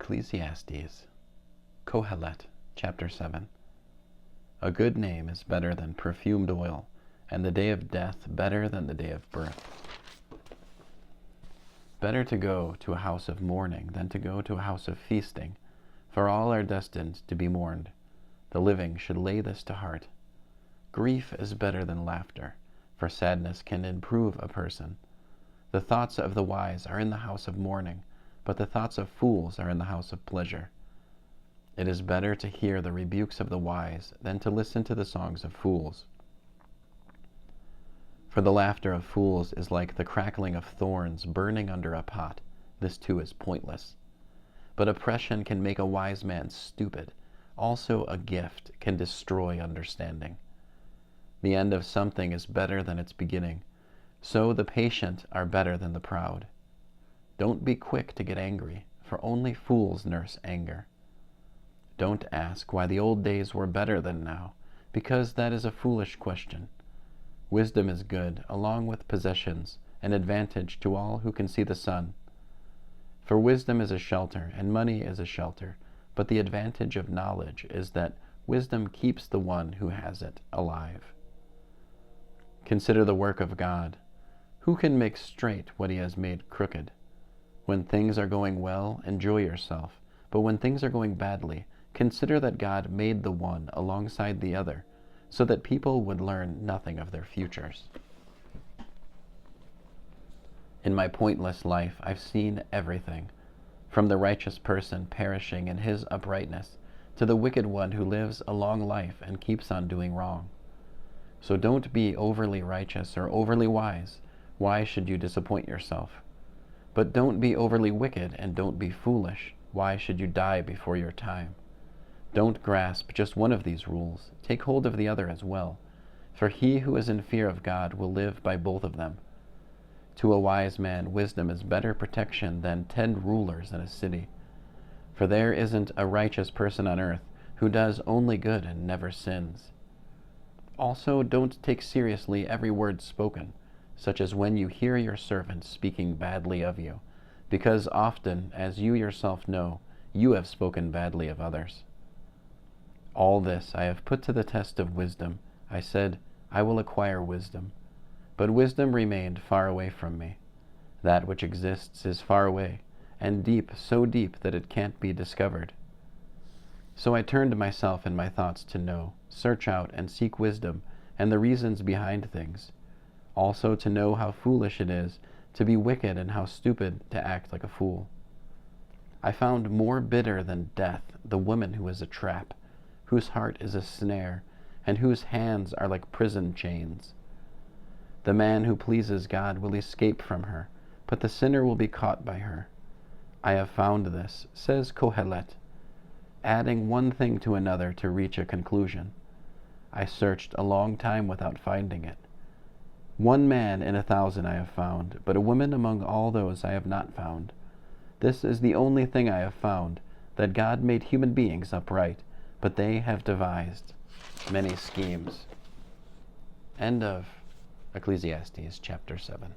Ecclesiastes, Kohelet, chapter 7. A good name is better than perfumed oil, and the day of death better than the day of birth. Better to go to a house of mourning than to go to a house of feasting, for all are destined to be mourned. The living should lay this to heart. Grief is better than laughter, for sadness can improve a person. The thoughts of the wise are in the house of mourning, but the thoughts of fools are in the house of pleasure. It is better to hear the rebukes of the wise than to listen to the songs of fools. For the laughter of fools is like the crackling of thorns burning under a pot. This too is pointless. But oppression can make a wise man stupid. Also a gift can destroy understanding. The end of something is better than its beginning. So the patient are better than the proud. Don't be quick to get angry, for only fools nurse anger. Don't ask why the old days were better than now, because that is a foolish question. Wisdom is good, along with possessions, an advantage to all who can see the sun. For wisdom is a shelter, and money is a shelter, but the advantage of knowledge is that wisdom keeps the one who has it alive. Consider the work of God. Who can make straight what he has made crooked? When things are going well, enjoy yourself, but when things are going badly, consider that God made the one alongside the other, so that people would learn nothing of their futures. In my pointless life, I've seen everything, from the righteous person perishing in his uprightness, to the wicked one who lives a long life and keeps on doing wrong. So don't be overly righteous or overly wise. Why should you disappoint yourself? But don't be overly wicked and don't be foolish. Why should you die before your time? Don't grasp just one of these rules. Take hold of the other as well. For he who is in fear of God will live by both of them. To a wise man, wisdom is better protection than 10 rulers in a city. For there isn't a righteous person on earth who does only good and never sins. Also, don't take seriously every word spoken, such as when you hear your servant speaking badly of you, because often, as you yourself know, you have spoken badly of others. All this I have put to the test of wisdom. I said, I will acquire wisdom. But wisdom remained far away from me. That which exists is far away, and deep, so deep that it can't be discovered. So I turned myself and my thoughts to know, search out and seek wisdom, and the reasons behind things. Also to know how foolish it is to be wicked and how stupid to act like a fool. I found more bitter than death the woman who is a trap, whose heart is a snare, and whose hands are like prison chains. The man who pleases God will escape from her, but the sinner will be caught by her. I have found this, says Kohelet, adding one thing to another to reach a conclusion. I searched a long time without finding it. One man in 1,000 I have found, but a woman among all those I have not found. This is the only thing I have found, that God made human beings upright, but they have devised many schemes. End of Ecclesiastes chapter 7.